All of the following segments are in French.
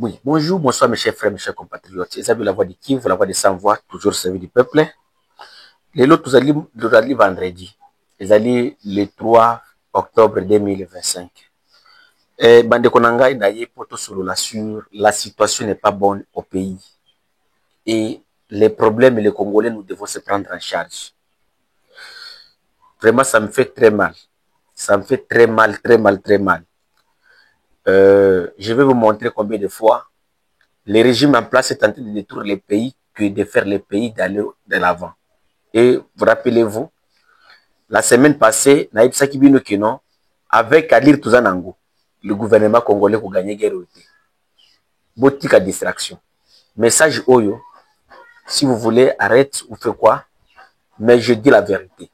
Oui, bonjour, bonsoir mes chers frères, mes chers compatriotes. Vous avez la voix de Kivu, la voix de sans voix, toujours servi du peuple. Les lots, vous allez vendredi. Vous allez le 3 octobre 2025. Bande Konanga, sur la situation n'est pas bonne au pays. Et les problèmes, les Congolais, nous devons se prendre en charge. Vraiment, ça me fait très mal. Ça me fait très mal, très mal, très mal. Je vais vous montrer combien de fois le régime en place est tenté de détruire les pays que de faire les pays d'aller de l'avant. Et vous rappelez-vous, la semaine passée, Naïb Sakibino Keno, avec Alir Touzanango, le gouvernement congolais pour gagner guerre. Botika distraction. Message Oyo, si vous voulez, arrête ou faites quoi, mais je dis la vérité.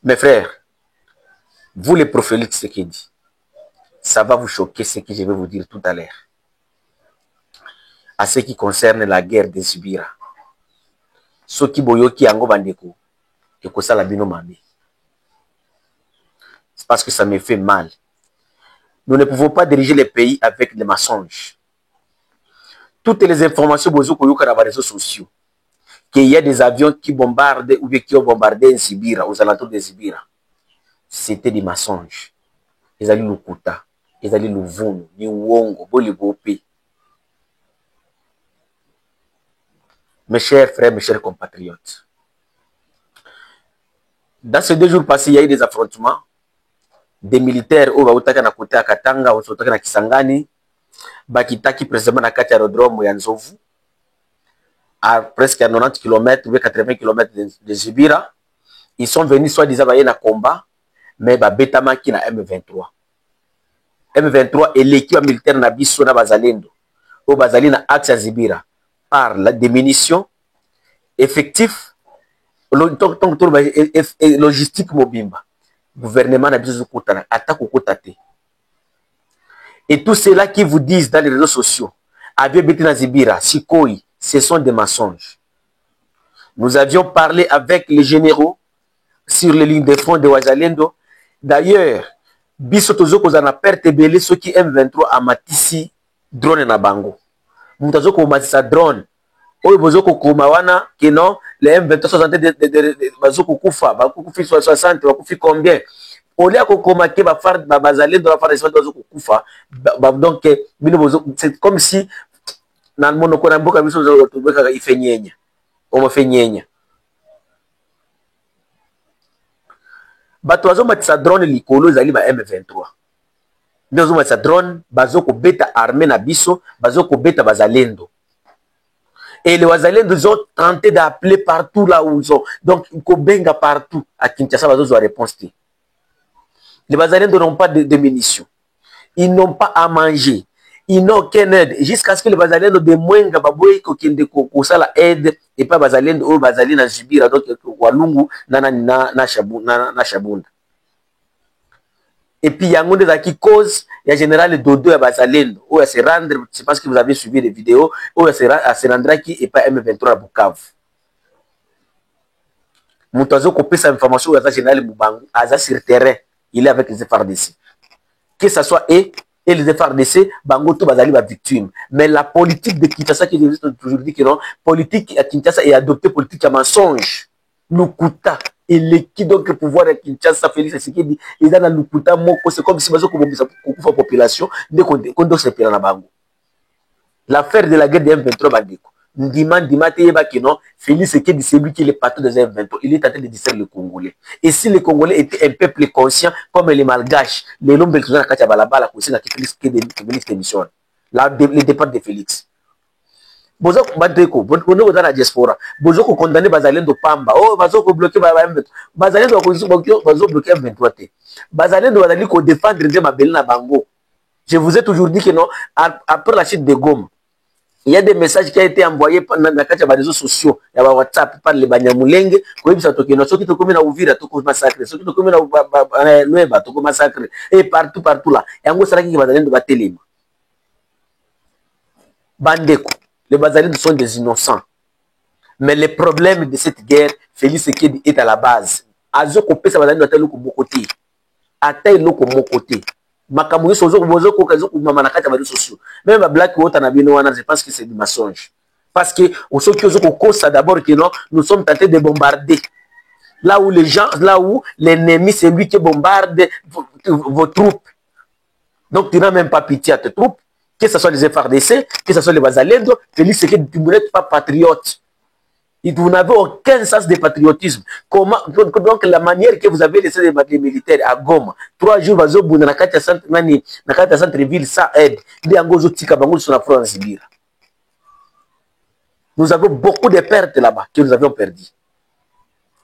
Mes frères, vous les prophètes, ce qu'il dit, ça va vous choquer ce que je vais vous dire tout à l'heure. À ce qui concerne la guerre des Zubira. Soki boyoki ango bandeko, et que ça la bino mamé. C'est parce que ça me fait mal. Nous ne pouvons pas diriger les pays avec des mensonges. Toutes les informations bozo koyoka dans les réseaux sociaux, qu'il y a des avions qui bombardent ou bien qui ont bombardé en Sibira, aux alentours de Sibira, c'était des mensonges. Ils allaient nous coûter, ils allaient nous vendre, ni wongo, boli bopé. Mes chers frères, mes chers compatriotes, dans ces 2 jours passés, il y a eu des affrontements. Des militaires au Bautaka na côté à Katanga, au Sotaka na Kisangani, Bakitaki précisément na kati aérodrome ya Nzovu, à presque à 90 km ou 80 km de Zibira. Ils sont venus soi-disant bailler na combat, mais Betama qui na M23. M23 est l'équipe militaire na biso na Bazalendo, au Bazali na axe à Zibira, par la diminution effectif, logistique mobimba. Gouvernement n'a besoin de attaque au côté. Et tous ceux-là qui vous disent dans les réseaux sociaux, Abia Betina Zibira, Sikoi, ce sont des mensonges. Nous avions parlé avec les généraux sur les lignes de front de Wazalendo. D'ailleurs, Bisotozo Kozana perte belé ceux qui M23 a matisi drone na bango. Mutazo ko matisa drone. Oyo bozoko komawana que non les M23 sont en train de bazoko kufa, bakufi 60, bakufi combien? Au lieu que ba far bazali dans la phare de bazoko kufa, donc c'est comme si dans le monde ko mboka biso zo beka ifenyenya. O mo fenyenya. Bato bazo matisa drone likolo ezali ba M23. Bazo matisa drone bazoko beta armée na biso, bazoko beta bazalendo. Et les Wazalendo, ils ont tenté d'appeler partout là où ils sont. Donc, il faut benga partout. À Kinshasa, ils ont réponse. Les Wazalendo n'ont pas de munitions. Ils n'ont pas à manger. Ils n'ont aucune aide. Jusqu'à ce que les Wazalendo de Mwenga, Baboy, Kosa la aide, et pas Wazalendo, ou Wazalendo, Zubira, donc Walungu, na Chabunda. Et puis, il y a un monde qui cause, il y a général Dodo et Bazalendo, où elle se rendre, c'est parce que vous avez suivi les vidéos, où elle se rendra qui est pas M23 à Bukavu. Moutazo copie sa information, où il y a général Moubangu, Aza sur terrain, il est avec les FRDC. Que ce soit et les FRDC, Bango tout Bazali va victime. Mais la politique de Kinshasa qui existe aujourd'hui, que non, politique à Kinshasa est adoptée politique à mensonge. Lukuta. Et l'équipe donc le pouvoir de Kinshasa, Félix Tshisekedi, ils ont dans Lukuta, c'est comme si la population dès qu'on doit se payer dans Bango. L'affaire de la guerre des M23 Bandeko. Ndima que non, Félix Tshisekedi, c'est lui qui est le patron des M23. Il est en train de distraire les Congolais. Et si les Congolais étaient un peuple conscient, comme les Malgaches, les Lombes qui sont à Kachabalaba, qui Félix émission. Le départ de Félix. Bozoko bandeko bono dans la diaspora bozoko condamner Bazalendo pamba oh bazoko bloquer Bazalendo bazoko bloquer M23 Bazalendo bazali ko défendre de mabeli na bango. Je vous ai toujours dit que non, après la chute de Goma, il y a des messages qui ont été envoyés dans les réseaux sociaux, il y a WhatsApp par les Banyamulenge, qui ont dit que ceux qui ont na Uvira tout massacre, ceux qui ont na Nueva tout massacre et partout là. Et en gros ça qui Bazalendo ba telema. Bandeko les Bazalendo sont des innocents. Mais le problème de cette guerre, Félix Tshisekedi est à la base. Azo kopé sa Bazalendo atelu ko mon côté. Atelu ko mon côté. makambo nyonso ozokomama na kati ya bareseau sociaux. Même bablaki ota na bino wana, je pense que c'est du mensonge. Parce que soki ozokokosa d'abord que non, nous sommes tentés de bombarder. Là où les gens, là où l'ennemi, c'est lui qui bombarde vos troupes. Donc tu n'as même pas pitié à tes troupes, que ce soit les FARDC, que ce soit les Bazalendo, Félix Tshisekedi, tu n'êtes pas patriote. Et vous n'avez aucun sens de patriotisme. Comment, donc la manière que vous avez laissé les militaires à Goma, 3 jours, vous avez dans la centre-ville, ça aide. Nous avons beaucoup de pertes là-bas que nous avions perdu.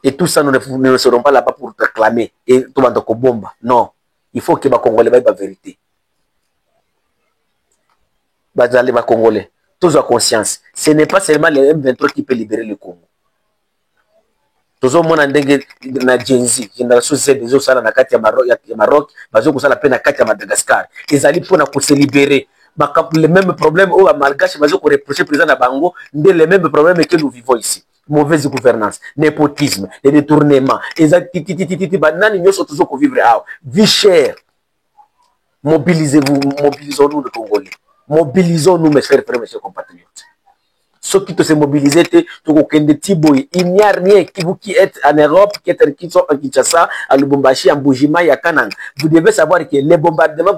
Et tout ça, nous ne serons pas là-bas pour réclamer. Et tout le monde bombe. Non. Il faut que les Congolais aient la vérité. Les Congolais, tous ont conscience. Ce n'est pas seulement les M23 qui peuvent libérer le Congo. Tous ont mon na Genzi, génération Z, des autres, na kati ya Maroc, bazo kusala pe na kati ya Madagascar. Ils allaient pour se libérer. Les mêmes problèmes au Malgache, bazo ko reprocher président na Bango, les mêmes problèmes que nous vivons ici. Mauvaise gouvernance, népotisme, les détournements, les bananes, nous sommes toujours vivre à vie chère. Mobilisez-vous, mobilisons-nous les Congolais. Mobilisons-nous, mes chers frères, mes chers compatriotes. Ceux qui se mobilisent, il n'y a rien qui vous qui êtes en Europe, qui sont en Kinshasa, à Lubumbashi, en Bujima, à Kanang. Vous devez savoir que les bombardements,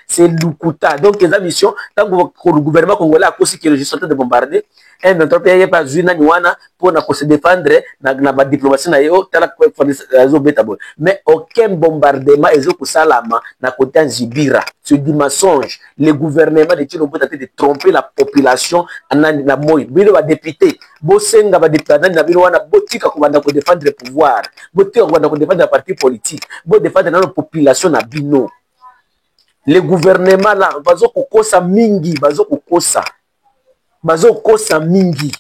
c'est Lukuta. Donc, les missions, tant que le gouvernement congolais a aussi qui est de bombarder, M23 pas pour se défendre dans la diplomatie, mais aucun bombardement est na côté en Zibira. C'est du mensonge. Le gouvernement de Tino a tenté de tromper la population na moi. Bino va député, bosenga va député na bino wana botika ko banda ko défendre le pouvoir. Botika ko banda ko défendre la parti politique. Bo défendre la population na bino. Le gouvernement là bazo kokosa mingi, bazo kosa mingi.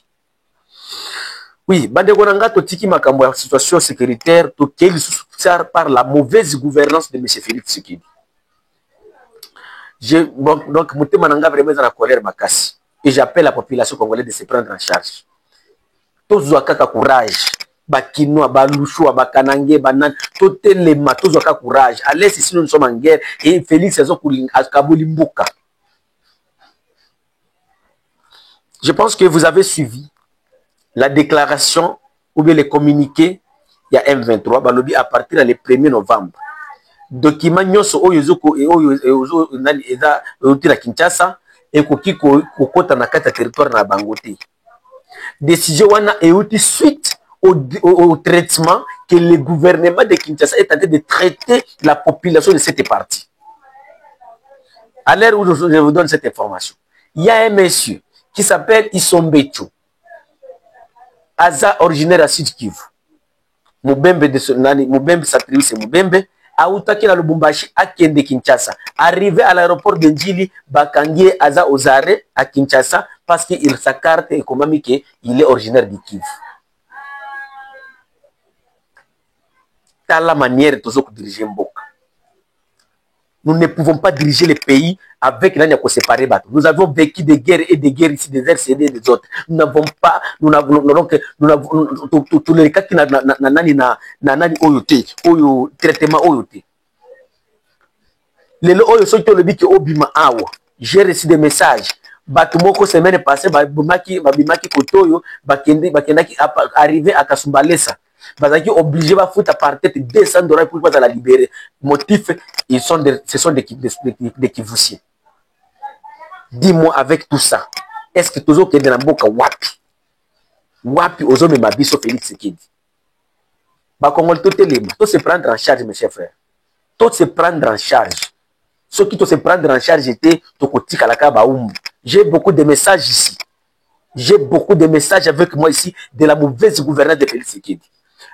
Oui, bandeko nanga totiki makambo ya situation sécuritaire to keli sous par la mauvaise gouvernance de M. Félix Tshisekedi. Donc, mutema nanga vraiment dans la colère makasi. Et j'appelle la population congolaise de se prendre en charge. Tous kaka courage. Bakinois, Balouchoua, Bakanangé, Banan, tout les matos kaka courage. Allez, si nous sommes en guerre et Félix Kabulimbuka. Je pense que vous avez suivi la déclaration ou bien les communiqués, il y a M23, balobi à partir du 1er novembre. Document nyonso oyozoko et oyo eza otira Kinshasa et koki kokota na kata territoire na Bangote. Décision wana euti suite au traitement que le gouvernement de Kinshasa est en train de traiter la population de cette partie. À l'heure où je vous donne cette information, il y a un monsieur qui s'appelle Isombecho. Aza originaire à Sud Kivu. Mubembe de Sonani, Mubembe s'attribue c'est Mubembe. Aoutaki na Lubumbashi akende Kinshasa. Arrivé à l'aéroport de Njili, Bakangie Aza Ozare à Kinshasa parce qu'il sa carte économique, il est originaire de Kivu. Dans la manière de diriger Mboka. Nous ne pouvons pas diriger le pays avec l'année qu'on séparer. Nous avons vécu des guerres et des guerres ici, des RCD et des autres. Nous n'avons pas, nous n'avons tous les cas qui n'ont oyo traitement oyote. Les oyo sont le but que obima awa. J'ai reçu des messages. Batumoko semaine passée, babimaki kotoyo, bakendaki arrivé à Kasumbalesa. Bazaki obligé de foutre à partir de $200 pour la libérer. Motif, ce sont des Kivussiens. Dis-moi avec tout ça, est-ce que toujours que dans Mboka wapi ozome mabiso Félix Tshisekedi? Bakongol tout se prendre en charge mes chers frères. Tout se prendre en charge. Ceux qui se prendre en charge étaient tokotika la kabaoum. J'ai beaucoup de messages ici. J'ai beaucoup de messages avec moi ici de la mauvaise gouvernance de Félix Tshisekedi.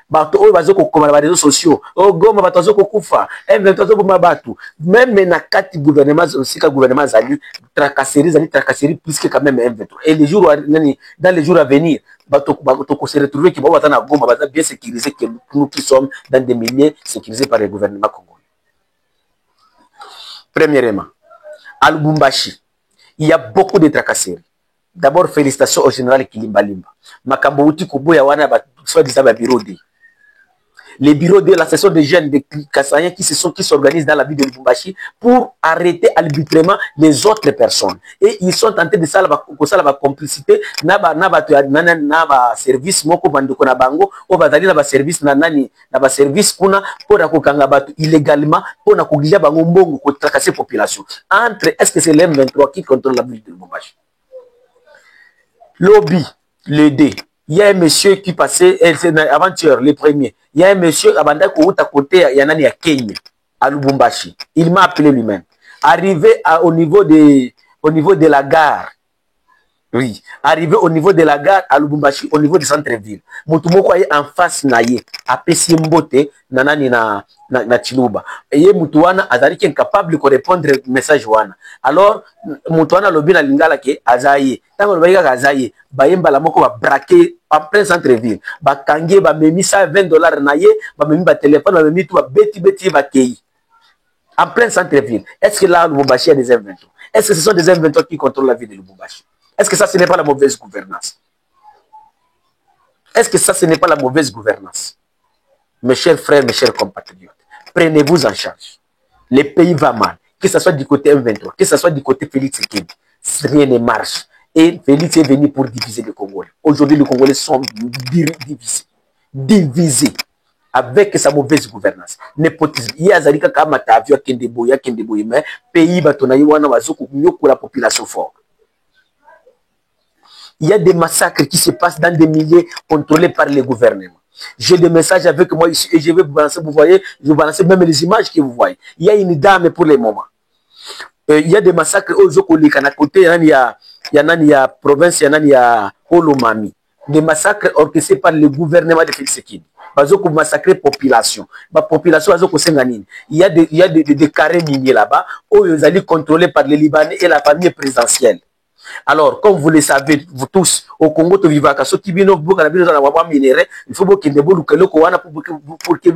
Bato oyo bazoko koma na réseaux sociaux o Goma bato bazoko kufa M23 boma bato même na kati gouvernement aussi ka gouvernement zali tracasserie plus que quand même M23 et les jours dans les jours à venir bato ko se retrouver qui ba na Goma ba bien sécurisé que nous qui sommes dans des milieux sécurisés par le gouvernement congolais. Premièrement, à Lubumbashi, il y a beaucoup de tracasseries. D'abord, félicitations au général Kilimbalimba. Makambo uti koboya wana ba soit disant ba birodi. les bureaux de l'association des jeunes de Kassaïen qui s'organisent dans la ville de Lubumbashi pour arrêter arbitrairement les autres personnes. Et ils sont tentés de ça, la complicité, na service moko bandoko na bango, o bazali na ba service na nani, na ba service kuna pour kokanga batu illégalement pour na kogilia bango mbongo ko tracasser population. Entre est-ce que c'est l'M23 qui contrôle la ville de Lubumbashi? Lobby, le D. Il y a un monsieur qui passait, avant-hier, le premier. Il y a un monsieur, à côté, il y en a à Kenya, à Lubumbashi. Il m'a appelé lui-même. Arrivé au niveau de la gare, oui, arrivé au niveau de la gare à Lubumbashi, au niveau du centre-ville. Mutumoko est en face naye, à Pessimbote, nanani na Chiluba. Et Mutuana azali qui est incapable de répondre au message wana. Alors, Mutuana lobi na lingala ke azaye. Tango lobi ka azaye, bayemba la moko ba braquer en plein centre-ville. Ba kange ba memi $20 naye, ba memi ba téléphone, ba memi tout ba beti ba kei. En plein centre-ville. Est-ce que là Lubumbashi a des M23? Est-ce que ce sont des M23 qui contrôlent la ville de Lubumbashi? Est-ce que ça, ce n'est pas la mauvaise gouvernance? Est-ce que ça, ce n'est pas la mauvaise gouvernance? Mes chers frères, mes chers compatriotes, prenez-vous en charge. Le pays va mal. Que ce soit du côté M23, que ce soit du côté Félix Tshisekedi, rien ne marche. Et Félix est venu pour diviser le Congolais. Aujourd'hui, les Congolais sont divisés. Divisés. Avec sa mauvaise gouvernance. Népotisme. Il y a Zarika Kamatavio, Kendeboya, mais pays Batonaïwana, Wazoko, la population forte. Il y a des massacres qui se passent dans des milliers contrôlés par les gouvernements. J'ai des messages avec moi ici et je vais vous balancer, vous voyez, je vais vous balancer même les images que vous voyez. Il y a une dame pour le moment. Il y a des massacres aux Zokolika, à côté, il y a province, il y a Holomami. Des massacres orchestrés par le gouvernement de Félix Tshisekedi. Bazoko massacrer population. La population bazoko senganine. Il y a des carrés miniers là-bas, où ils allaient contrôlés par les Libanais et la famille présidentielle. Alors, comme vous le savez, vous tous, au Congo, il faut que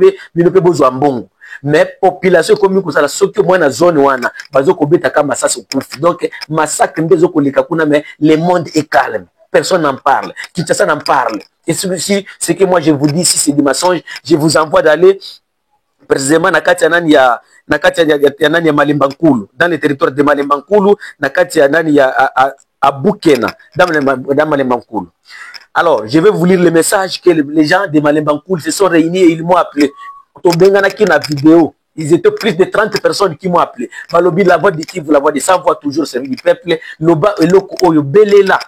mais population comme ça, ce que moi, dans la zone, donc, massacre, mais le monde est calme. Personne n'en parle. Kinshasa n'en parle. Et ce que moi, je vous dis, si c'est des mensonges, je vous envoie d'aller précisément dans le territoire de Malembankulu, à Bukena, dans Malembankulu. Alors, je vais vous lire le message que les gens de Malembankulu se sont réunis et ils m'ont appelé. Vidéo. Ils étaient plus de 30 personnes qui m'ont appelé. Balobi, la voix de qui vous la voix de sans voix toujours servir du peuple. Loba et loko oyo belela.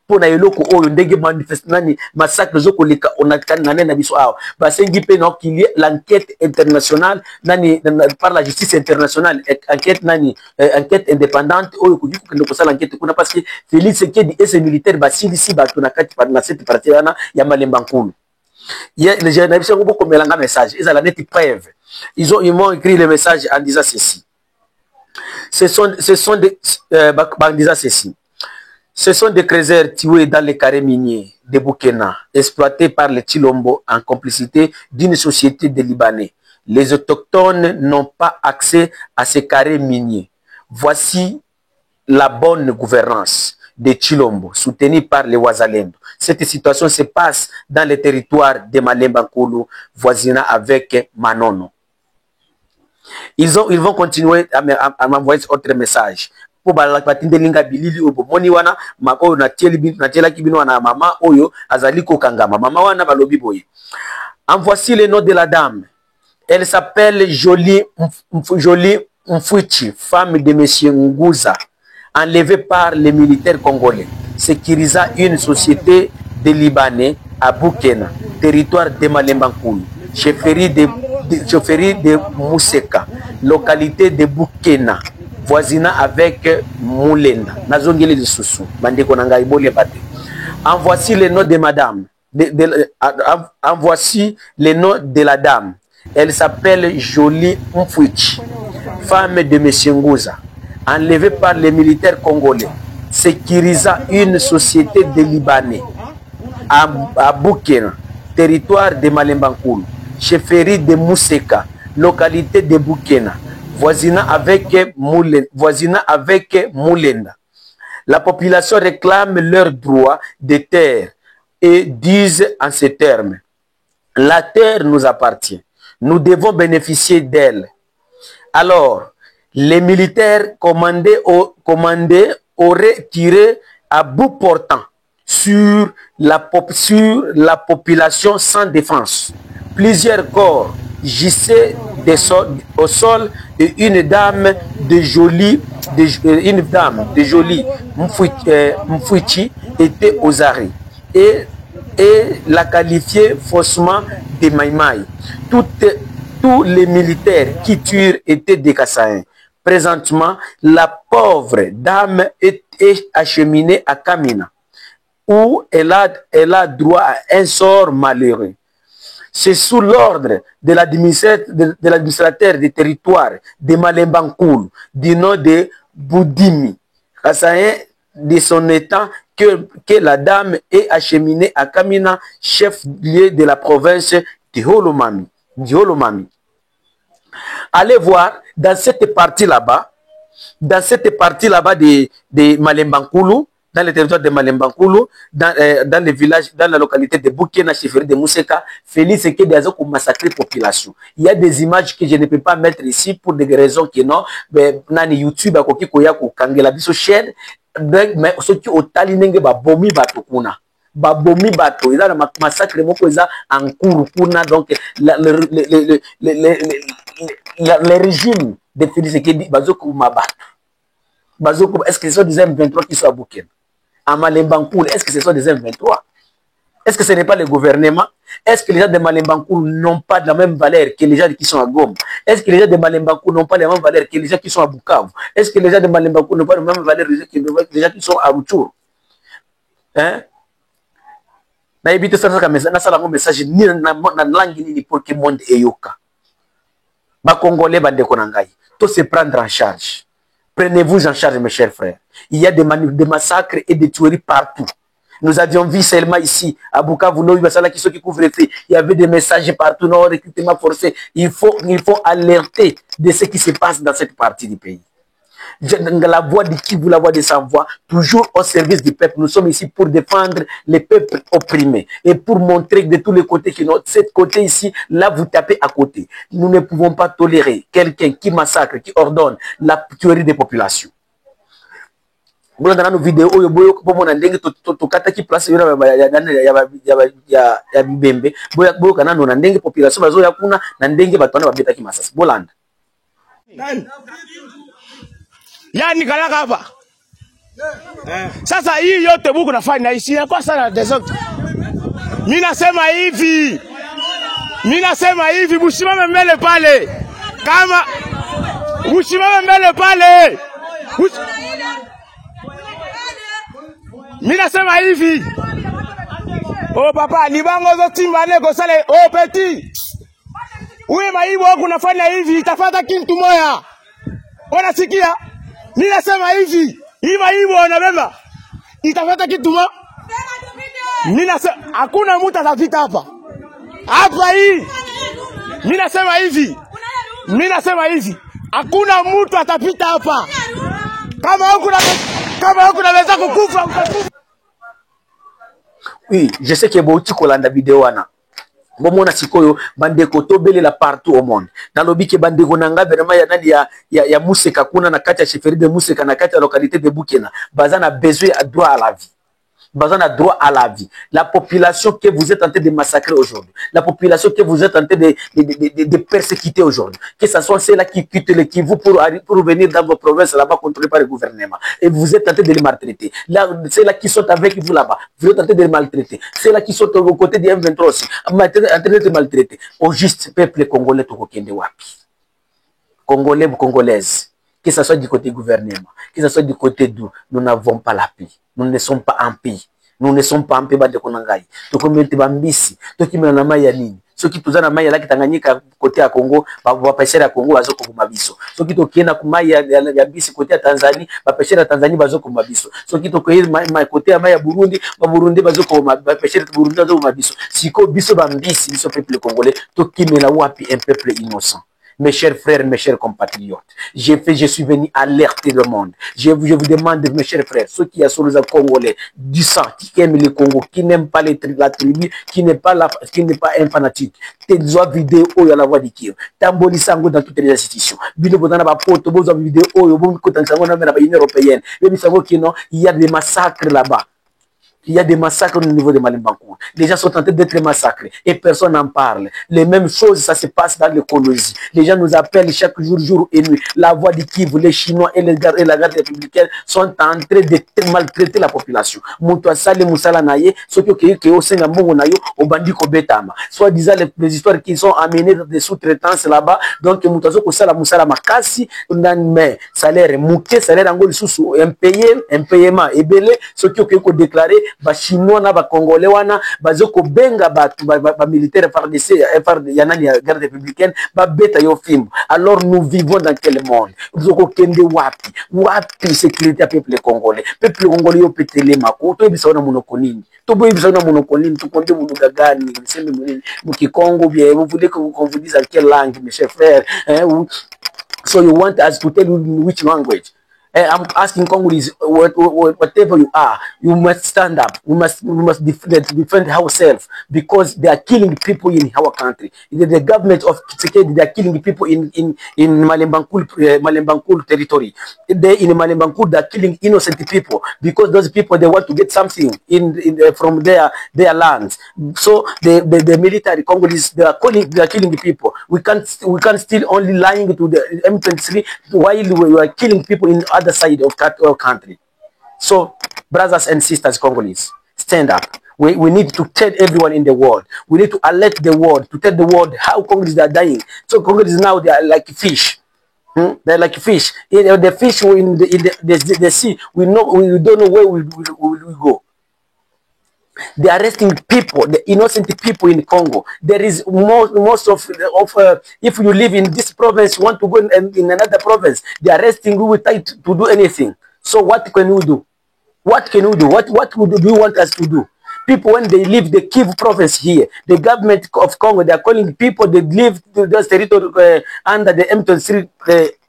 Pona eloko oyo ndenge manifeste nani massacre zoko leka onakana nane na biso awa basengi pe no qu'il y ait l'enquête internationale nani par la justice internationale enquête nani enquête indépendante oyo ko diko kende ko sala enquête kuna parce que Félix Tshisekedi et ses militaires basilisi bato na kati na cette partie wana ya Malembankulu. Il y a les journalistes ont beaucoup mélangé message ils ont la nette preuve ils m'ont écrit le message en disant ceci. Ce sont des en disant ceci. Ce sont des creuseurs tués dans les carrés miniers de Bukena, exploités par les Tshilombo en complicité d'une société de Libanais. Les autochtones n'ont pas accès à ces carrés miniers. Voici la bonne gouvernance des Tshilombo, soutenue par les Wazalendo. Cette situation se passe dans le territoire de Malembankulu, voisinant avec Manono. Ils vont continuer à m'envoyer autre message. Pour batinde linga bilili obo moni wana mako na tiela kibino wana mama oyo azali kokangama mama wana balobi boye. En voici le nom de la dame. Elle s'appelle Jolie Mfuichi, femme de monsieur Nguza, enlevée par les militaires congolais, sécurisant une société de Libanais à Bukena, territoire de Malembankulu, chefferie de Museka, localité de Bukena, voisinant avec Moulenda. En voici le nom de madame. En voici le nom de la dame. Elle s'appelle Jolie Mfuichi, femme de M. Nguza, enlevée par les militaires congolais, sécurisant une société de Libanais à Bukena, territoire de Malembankulu, chefferie de Museka, localité de Bukena, voisinant avec Moulenda. La population réclame leurs droits de terre et disent en ces termes: La terre nous appartient. Nous devons bénéficier d'elle. Alors, les militaires commandés auraient tiré à bout portant sur la population sans défense. Plusieurs corps gissaient au sol et une dame de jolie Mfouichi était aux arrêts et la qualifiait faussement de Maïmaï. Tous les militaires qui tuent étaient des Kassaïens. Présentement, la pauvre dame est acheminée à Kamina, où elle a droit à un sort malheureux. C'est sous l'ordre de l'administrateur des territoires de Malembankoul, du nom de Boudimi, Kassaïen de son état, que la dame est acheminée à Kamina, chef-lieu de la province de Holomami. Allez voir dans cette partie là-bas, de Malembankoulou, dans le territoire de Malembankoulou, dans le village, dans la localité de Boukena, chefferie de Mousseka, Félix Sekedi a massacré la population. Il y a des images que je ne peux pas mettre ici pour des raisons qui non, mais dans YouTube, à côté de Kangela Biso chaîne, mais ceux qui ont talinenge ba bomi bato kuna. Ba bomi bato, ils ont massacre moko ils en cours kuna, donc le régime de Félix Sekedi bazoko mabato. Bazoko, est-ce que ce sont des M23 qui sont à Boukena? À Malembankoul, est-ce que ce sont des M23? Est-ce que ce n'est pas le gouvernement? Est-ce que les gens de Malembankoul n'ont pas de la même valeur que les gens qui sont à Goma? Est-ce que les gens de Malembankoul n'ont pas la même valeur que les gens qui sont à Bukavu? Est-ce que les gens de Malembankoul n'ont pas la même valeur que les gens qui sont à Rutshuru? Hein? Na évite ça un message ni na langue ni pour que le monde eyoka. Ba Congolais bandeko na ngai, tout se prendre en charge. Prenez-vous en charge, mes chers frères. Il y a des massacres et des tueries partout. Nous avions vu seulement ici, à Bukavu, qui couvre les faits. Il y avait des messages partout, non, recrutement forcé. Il faut alerter de ce qui se passe dans cette partie du pays. La voix de Kivu, la voix de sa voix, toujours au service du peuple. Nous sommes ici pour défendre les peuples opprimés et pour montrer de tous les côtés que cette côté ici, là vous tapez à côté. Nous ne pouvons pas tolérer quelqu'un qui massacre, qui ordonne la tuerie des populations. Vous avez une vidéo où vous avez une place ya bibembe boyo kana no ndenge population bazo ya kuna na ndenge batwana babeta ki masasi bolanda yani kalaka hapa sasa hii yote buku nafanya ici kwa sana desert. Mimi nasema hivi busimame mbele pale, kama busimame mbele pale. Mimi nasema hivi, oh papa ni bango zo timba nego sale, oh petit uwe maibu wako unafanya hivi itafata kitu moya, unasikia? Mimi nasema hivi, hii maibu wanabeba itafata kitu moya. Mimi nasema hakuna mtu atapita hapa hii. Mimi nasema hivi hakuna mtu atapita hapa. Kama huko naweza kukufa. Oui, je sais que Bouti kolanda vidéo wana. Bomona sikoyo bandeko tobelela partout au monde. Dans le bique bandeko nanga vraiment ya nani ya Mousseka kuna na kati ya chefferie de Mousseka na kati ya localité de Boukena. Bazana a besoin à droit à la vie. Bazan a droit à la vie. La population que vous êtes en train de massacrer aujourd'hui, la population que vous êtes en train de persécuter aujourd'hui, que ce soit ceux-là qui quittent le Kivu pour venir dans vos provinces là-bas contrôlées par le gouvernement, et vous êtes en train de les maltraiter. Ceux-là qui sont avec vous là-bas, vous êtes en train de les maltraiter. Ceux-là qui sont aux côtés des M23 aussi, en train de les maltraiter. Au juste peuple congolais, Congolais ou Congolaises, que ce soit du côté gouvernement, que ce soit du côté d'où, nous n'avons pas la paix. Nous ne sommes pas en paix. Nous ne sommes pas en paix. Ceux qui sont en Maya, côté à Congo, va pêcher à Congo, va zoko kumabiso. Ceux qui sont en Maya, côté à Tanzanie, va pêcher à Tanzanie, va zoko kumabiso. Ceux qui sont côté à Maya, Burundi, va zoko pêcher à Burundi, va zoko kumabiso. Si ko biso bambisi, biso peuple congolais, to qui me la wapi un peuple innocent. Mes chers frères, mes chers compatriotes, je suis venu alerter le monde. Je vous demande, mes chers frères, ceux qui sont les Congolais, du sang, qui aiment le Congo, qui n'aiment pas la tribu, qui n'est pas un fanatique, tes vidéos où il y a la voix du Kiev, Tamboli Sango dans toutes les institutions. Bino Bodana Bapoto, vos vidéos où il y a l'Union européenne, il y a des massacres là-bas. Il y a des massacres au niveau de Malembancourt. Les gens sont en train d'être massacrés et personne n'en parle. Les mêmes choses, ça se passe dans l'écologie. Les gens nous appellent chaque jour et nuit. La voix du Kivu, les Chinois et la garde républicaine sont en train de maltraiter la population. Soit disant les histoires qui sont amenées des sous-traitances là-bas. Donc, mais salaire mouké, salaire angoli sous impayement et belé, ce qui ont déclaré ba chinois na ba congolais wana bazoko benga ba militaire FARDC yanani ya garde républicaine ba beta yo film. Alors nous vivons dans quel monde? Zoko kende wapi sécurité peuple congolais yo petele mako to ebisa na monokonini to boy ebisa na monokonini to konde munuga gani nseme munini mukikongo bien vous voulez qu'on vous dise à quelle langue mes chers frères, hein? So you want us to tell you in which language? I'm asking Congolese, whatever you are, you must stand up. We must defend ourselves because they are killing people in our country. The government of Tshisekedi, they are killing people in Malembankul territory. They in Malembankul, they are killing innocent people because those people, they want to get something from their lands. So the military Congolese, they are killing people. We can't still only lying to the M23 while we are killing people in other side of our country. So, brothers and sisters, Congolese, stand up. We need to tell everyone in the world. We need to alert the world, to tell the world how Congolese are dying. So, Congolese now, they are like fish. They're like fish. The fish in the sea, we don't know where we go. They are arresting people, the innocent people in Congo. There is most of if you live in this province, you want to go in another province, they are arresting you without to do anything. So what can you do? What can you do? What do you want us to do? People, when they leave the Kivu province here, the government of Congo, they are calling people that live to those territory under the M23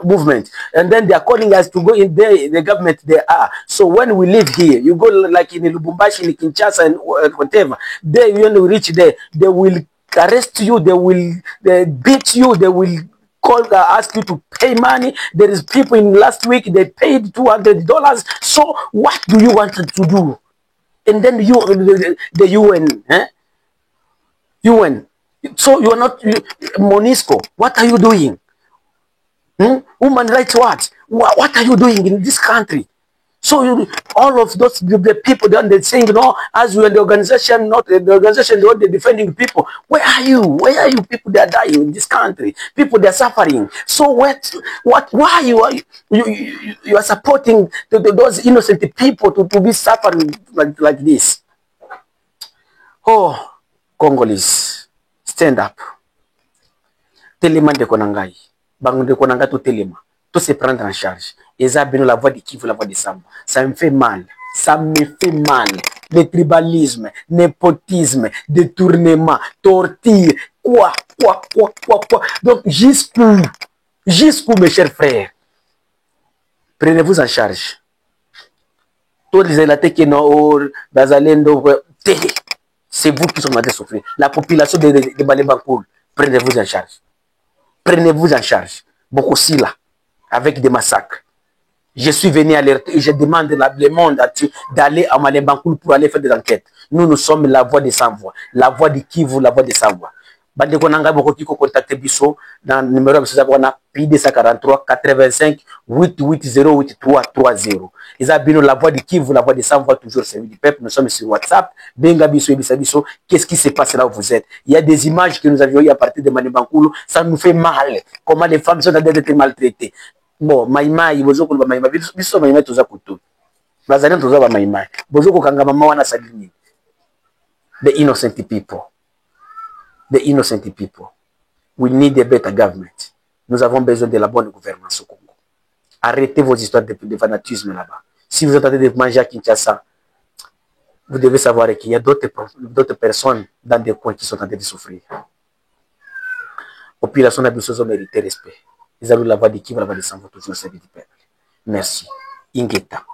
movement. And then they are calling us to go in there, the government they are. So when we live here, you go like in Lubumbashi, in Kinshasa, and whatever, there, when you reach there, they will arrest you, they will beat you, they will ask you to pay money. There is people in last week, they paid $200. So what do you want to do? And then the UN, UN. So you are not MONUSCO. What are you doing? Human rights what? What are you doing in this country? So all of those the people they're saying, no, as we are the organization, not the organization, they're defending people. Where are you? Where are you? People that are dying in this country. People that are suffering. So why you are supporting those innocent people to be suffering like this? Oh, Congolese, stand up. Telema de Konangai. Bang de Konanga to Telema. Tout se prendre en charge. Et ça, la voix de Kivu, la voix de Samba. Ça me fait mal. Ça me fait mal. Le tribalisme, népotisme, détournement, torture. Quoi. Donc, jusqu'où, mes chers frères, prenez-vous en charge. Tous les élatés qui n'ont Bazalendo, c'est vous qui sont en train de souffrir. La population de Malembancourt, prenez-vous en charge. Prenez-vous en charge. Beaucoup si là. Avec des massacres. Je suis venu alerter et je demande le monde d'aller à Malembancourt pour aller faire des enquêtes. Nous sommes la voix des sans-voix, la voix de Kivu, la voix des sans-voix. Bande konanga boko kiko contacter biso dans le numéro de Suzabona P243 85 880 8330. Ils ont la voix de Kivu, la voix des sans-voix, toujours servi du peuple. Nous sommes sur WhatsApp. Benga biso ebisa biso. Qu'est-ce qui se passe là où vous êtes? Il y a des images que nous avions eues à partir de Malembancourt. Ça nous fait mal. Comment les femmes sont en train d'être maltraitées. Bon, maïmaï, bozoko ba maïmaï, biso maïmaï toza kutu. Bazalem toza ba maïmaï. Bozoko kanga mama wana salini. The innocent people. The innocent people. We need a better government. Nous avons besoin de la bonne gouvernance au Congo. Arrêtez vos histoires de fanatisme là-bas. Si vous êtes en train de manger à Kinshasa, vous devez savoir qu'il y a d'autres personnes dans des coins qui sont en train de souffrir. Au population n'a besoin de mériter respect. Ils ont la voix de qui va la voix de sans toujours servir du peuple. Merci. Ingeta.